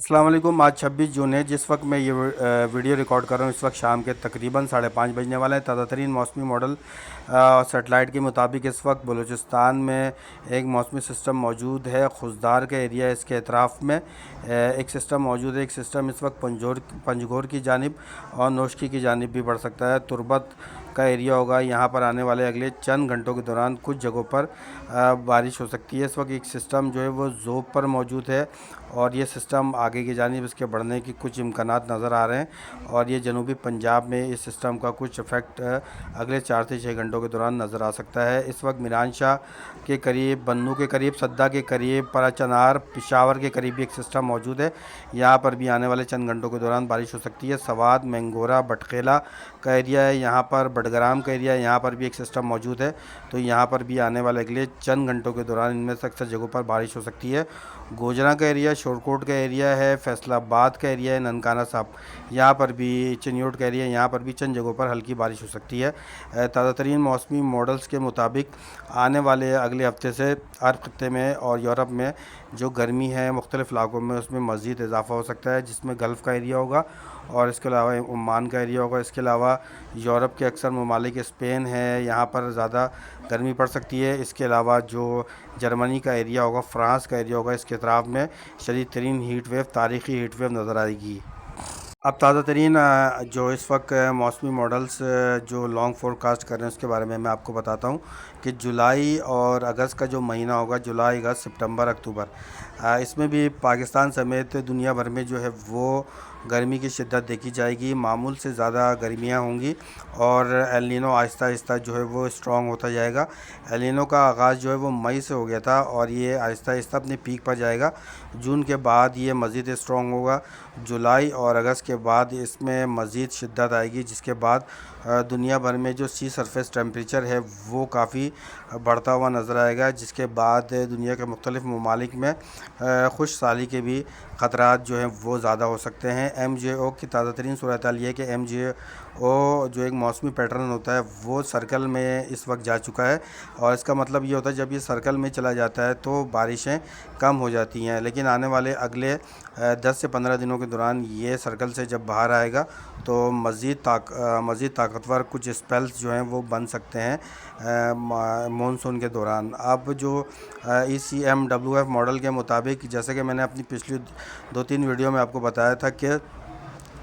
अस्सलाम वालेकुम। आज 26 जून है। जिस वक्त मैं ये वीडियो रिकॉर्ड कर रहा हूँ इस वक्त शाम के तकरीबन 5:30 बजने वाले हैं। ताज़ा तरीन मौसमी मॉडल सेटेलाइट के मुताबिक इस वक्त बलूचिस्तान में एक मौसमी सिस्टम मौजूद है। खुशदार का एरिया इसके अतराफ़ में एक सिस्टम मौजूद है। एक सिस्टम इस वक्त पंजगोर की जानिब और नोशकी की जानिब भी बढ़ सकता है। तुर्बत का एरिया होगा। यहाँ पर आने वाले अगले चंद घंटों के दौरान कुछ जगहों पर बारिश हो सकती है। इस वक्त एक सिस्टम जो है वो ज़ोब पर मौजूद है और ये सिस्टम आगे की जानिब इसके बढ़ने की कुछ इम्कानात नज़र आ रहे हैं और ये जनूबी पंजाब में इस सिस्टम का कुछ इफ़ेक्ट अगले 4 से 6 घंटों के दौरान नज़र आ सकता है। इस वक्त मीरान शाह के करीब, बन्नू के करीब, सद्दा के करीब, पराचनार, पिशावर के करीब भी एक सिस्टम मौजूद है। यहाँ पर भी आने वाले चंद घंटों के दौरान बारिश हो सकती है। सवाद, मैंगोरा, बटखेला का एरिया है, यहाँ पर बडग्राम का एरिया है, यहाँ पर भी एक सिस्टम मौजूद है। तो यहाँ पर भी आने वाले अगले चंद घंटों के दौरान इनमें से अक्सर जगहों पर बारिश हो सकती है। गोजरा का एरिया, शोरकोट का एरिया है, फैसलाबाद का एरिया है, ननकाना साहब यहाँ पर भी, चिन्योट का एरिया, यहाँ पर भी चंद जगहों पर हल्की बारिश हो सकती है। ताज़ा तरीन मौसमी मॉडल्स के मुताबिक आने वाले अगले हफ्ते से अरब खत्ते में और यूरोप में जो गर्मी है मुख्तलिफ़ इलाकों में उसमें मज़ीद इजाफ़ा हो सकता है, जिसमें गल्फ़ का एरिया होगा और इसके अलावा ओमान का एरिया होगा। इसके अलावा यूरोप के अक्सर ममालिक, स्पेन है, यहाँ पर ज़्यादा गर्मी पड़ सकती है। इसके अलावा जो जर्मनी का एरिया होगा, फ़्रांस का एरिया होगा, इसके अतराफ़ में शदीद तरीन हीट वेव, तारीख़ी हीट वेव नज़र आएगी। अब ताज़ा तरीन जो इस वक्त मौसमी मॉडल्स जो लॉन्ग फोरकास्ट कर रहे हैं उसके बारे में मैं आपको बताता हूँ कि जुलाई और अगस्त का जो महीना होगा, जुलाई, अगस्त, सितंबर, अक्टूबर, इसमें भी पाकिस्तान समेत दुनिया भर में जो है वो गर्मी की शिद्दत देखी जाएगी। मामूल से ज़्यादा गर्मियाँ होंगी और एल नीनो आहिस्ता आहिस्ता जो है वो स्ट्रॉन्ग होता जाएगा। एल नीनो का आगाज़ जो है वो मई से हो गया था और ये आहिस्ता आहिस्ता अपने पीक पर जाएगा। जून के बाद ये मज़ीद स्ट्रॉन्ग होगा। जुलाई और अगस्त के बाद इसमें मज़ीद शिद्दत आएगी, जिसके बाद दुनिया भर में जो सी सरफेस टेम्परेचर है वो काफ़ी बढ़ता हुआ नज़र आएगा, जिसके बाद दुनिया के मुख्तलिफ़ ममालिक में खुश साली के भी ख़तरात जो हैं वो ज़्यादा हो सकते हैं। MJO की ताज़ा तरीन सूरत हाल ये है कि MJO जो एक मौसमी पैटर्न होता है वो सर्कल में इस वक्त जा चुका है और इसका मतलब ये होता है जब ये सर्कल में चला जाता है तो बारिशें कम हो जाती हैं, लेकिन आने वाले अगले 10 से 15 दिनों के दौरान ये सर्कल से जब बाहर आएगा तो मज़ीद ताकतवर कुछ स्पेल्स जो हैं वो बन सकते हैं मानसून के दौरान। अब जो ECMWF मॉडल के मुताबिक, जैसे कि मैंने अपनी पिछली 2-3 वीडियो में आपको बताया था कि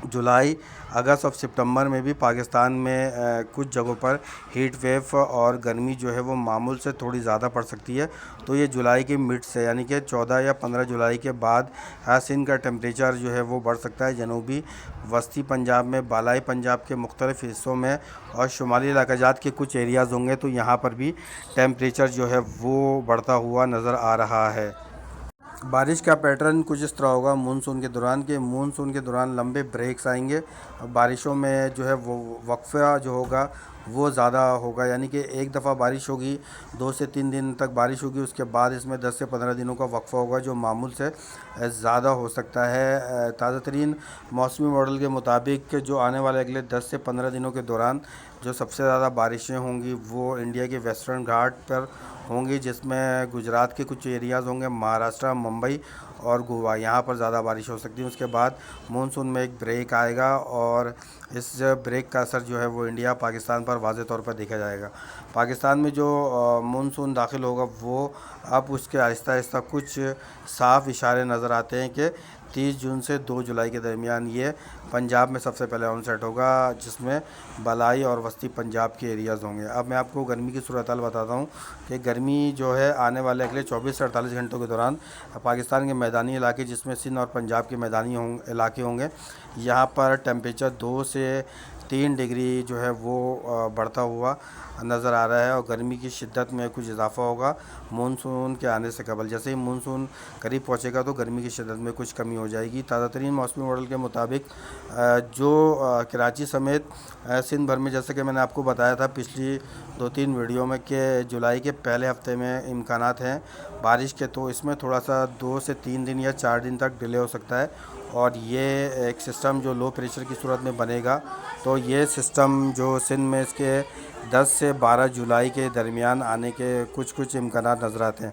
जुलाई, अगस्त और सितंबर में भी पाकिस्तान में कुछ जगहों पर हीट वेव और गर्मी जो है वो मामूल से थोड़ी ज़्यादा पड़ सकती है। तो ये जुलाई के मिड से, यानी कि 14 या 15 जुलाई के बाद सिंध का टेम्परेचर जो है वो बढ़ सकता है। जनूबी वस्ती पंजाब में, बालाई पंजाब के मुख्तलिफ़ हिस्सों में और शुमाली इलाकाजात के कुछ एरियाज़ होंगे तो यहाँ पर भी टेम्परेचर जो है वो बढ़ता हुआ नज़र आ रहा है। बारिश का पैटर्न कुछ इस तरह होगा मानसून के दौरान लंबे ब्रेक्स आएंगे। बारिशों में जो है वो वक्फा जो होगा वो ज़्यादा होगा, यानी कि एक दफ़ा बारिश होगी, 2 से 3 दिन तक बारिश होगी, उसके बाद इसमें 10 से 15 दिनों का वक्फा होगा जो मामूल से ज़्यादा हो सकता है। ताज़ा तरीन मौसमी मॉडल के मुताबिक जो आने वाले अगले 10 से 15 दिनों के दौरान जो सबसे ज़्यादा बारिशें होंगी वो इंडिया के वेस्टर्न घाट पर होंगी, जिसमें गुजरात के कुछ एरियाज़ होंगे, महाराष्ट्र, मुंबई और गोवा, यहाँ पर ज़्यादा बारिश हो सकती है। उसके बाद मानसून में एक ब्रेक आएगा और इस ब्रेक का असर जो है वो इंडिया, पाकिस्तान पर वाज़े तौर पर देखा जाएगा। पाकिस्तान में जो मानसून दाखिल होगा वो अब उसके आहिस्ता आहिस्ता कुछ साफ़ इशारे नज़र आते हैं कि 30 जून से 2 जुलाई के दरमियान ये पंजाब में सबसे पहले ऑनसेट होगा, जिसमें बलाई और वस्ती पंजाब के एरियाज़ होंगे। अब मैं आपको गर्मी की सूरत हाल बताता हूँ कि गर्मी जो है आने वाले अगले 24 से 48 घंटों के दौरान पाकिस्तान के मैदानी इलाके, जिसमें सिंध और पंजाब के मैदानी इलाके होंगे, यहाँ पर टेम्परेचर 2 से 3 डिग्री जो है वो बढ़ता हुआ नज़र आ रहा है और गर्मी की शिद्दत में कुछ इजाफ़ा होगा मानसून के आने से कबल। जैसे ही मानसून करीब पहुंचेगा तो गर्मी की शिद्दत में कुछ कमी हो जाएगी। ताज़ा तरीन मौसमी मॉडल के मुताबिक जो कराची समेत सिंध भर में, जैसे कि मैंने आपको बताया था पिछली 2-3 वीडियो में कि जुलाई के पहले हफ्ते में इम्कानात हैं बारिश के, तो इसमें थोड़ा सा 2 से 3 दिन या 4 दिन तक डिले हो सकता है और ये एक सिस्टम जो लो प्रेशर की सूरत में बनेगा तो ये सिस्टम जो सिंध में इसके 10 से 12 जुलाई के दरमियान आने के कुछ इम्कानात नज़र आते हैं।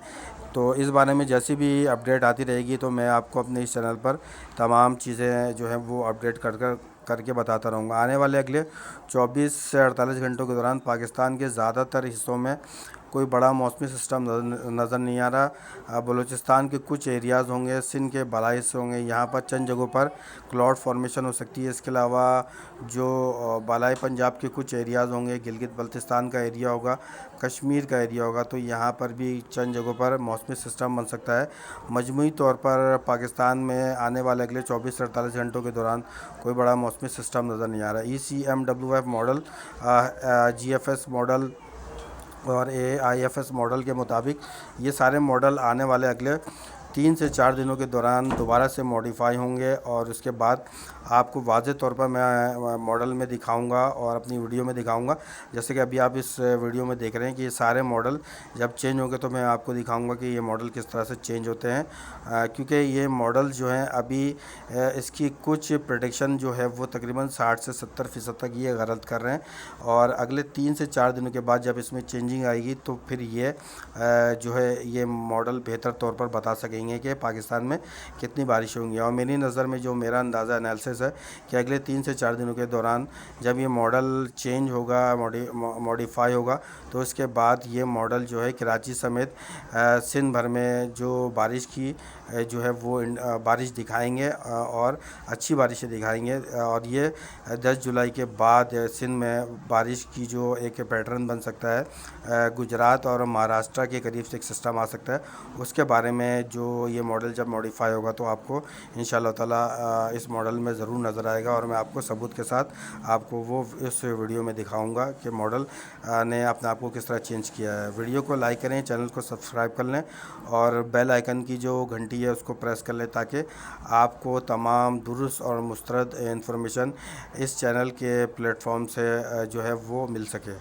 تو اس بارے میں جیسی بھی اپڈیٹ آتی رہے گی تو میں آپ کو اپنے اس چینل پر تمام چیزیں جو ہیں وہ اپڈیٹ کر کے بتاتا رہوں گا۔ آنے والے اگلے 24 سے 48 گھنٹوں کے دوران پاکستان کے زیادہ تر حصوں میں کوئی بڑا موسمی سسٹم نظر نہیں آ رہا۔ بلوچستان کے کچھ ایریاز ہوں گے، سندھ کے بالائی حصے ہوں گے، یہاں پر چند جگہوں پر کلاؤڈ فارمیشن ہو سکتی ہے۔ اس کے علاوہ جو بالائی پنجاب کے کچھ ایریاز ہوں گے، گلگت بلتستان کا ایریا ہوگا، کشمیر کا ایریا ہوگا، تو یہاں پر بھی چند جگہوں پر موسمی سسٹم بن سکتا ہے۔ مجموعی طور پر پاکستان میں آنے والے اگلے 24 سے 48 گھنٹوں کے دوران کوئی بڑا موسمی سسٹم نظر نہیں آ رہا۔ ECMWF ماڈل، GFS ماڈل اور AIFS ماڈل کے مطابق یہ سارے ماڈل آنے والے اگلے 3 سے 4 دنوں کے دوران دوبارہ سے موڈیفائی ہوں گے، اور اس کے بعد آپ کو واضح طور پر میں ماڈل میں دکھاؤں گا اور اپنی ویڈیو میں دکھاؤں گا۔ جیسے کہ ابھی آپ اس ویڈیو میں دیکھ رہے ہیں کہ یہ سارے ماڈل جب چینج ہوں گے تو میں آپ کو دکھاؤں گا کہ یہ ماڈل کس طرح سے چینج ہوتے ہیں، کیونکہ یہ ماڈل جو ہیں ابھی اس کی کچھ پریڈکشن جو ہے وہ تقریباً 60 سے 70% تک یہ غلط کر رہے ہیں، اور اگلے 3 سے 4 دنوں کے بعد جب اس میں چینجنگ آئے گی تو پھر یہ جو ہے یہ ماڈل بہتر طور پر بتا سکیں گے کہ پاکستان میں کتنی بارش ہوں گی۔ اور میری نظر میں جو میرا اندازہ انالیسس ہے کہ اگلے 3 سے 4 دنوں کے دوران جب یہ ماڈل چینج ہوگا، موڈیفائی ہوگا، تو اس کے بعد یہ ماڈل جو ہے کراچی سمیت سندھ بھر میں جو بارش کی جو ہے وہ بارش دکھائیں گے، اور اچھی بارشیں دکھائیں گے، اور یہ 10 جولائی کے بعد سندھ میں بارش کی جو ایک پیٹرن بن سکتا ہے، گجرات اور مہاراشٹر کے قریب سے ایک سسٹم آ سکتا ہے، اس کے بارے میں جو یہ ماڈل جب موڈیفائی ہوگا تو آپ کو انشاءاللہ تعالیٰ اس ماڈل میں ضرور نظر آئے گا، اور میں آپ کو ثبوت کے ساتھ آپ کو وہ اس ویڈیو میں دکھاؤں گا کہ ماڈل نے اپنے آپ کو کس طرح چینج کیا ہے۔ ویڈیو کو لائک کریں، چینل کو سبسکرائب کر لیں، اور بیل آئیکن کی جو گھنٹی ہے اس کو پریس کر لیں تاکہ آپ کو تمام درست اور مسترد انفارمیشن اس چینل کے پلیٹ فارم سے جو ہے وہ مل سکے۔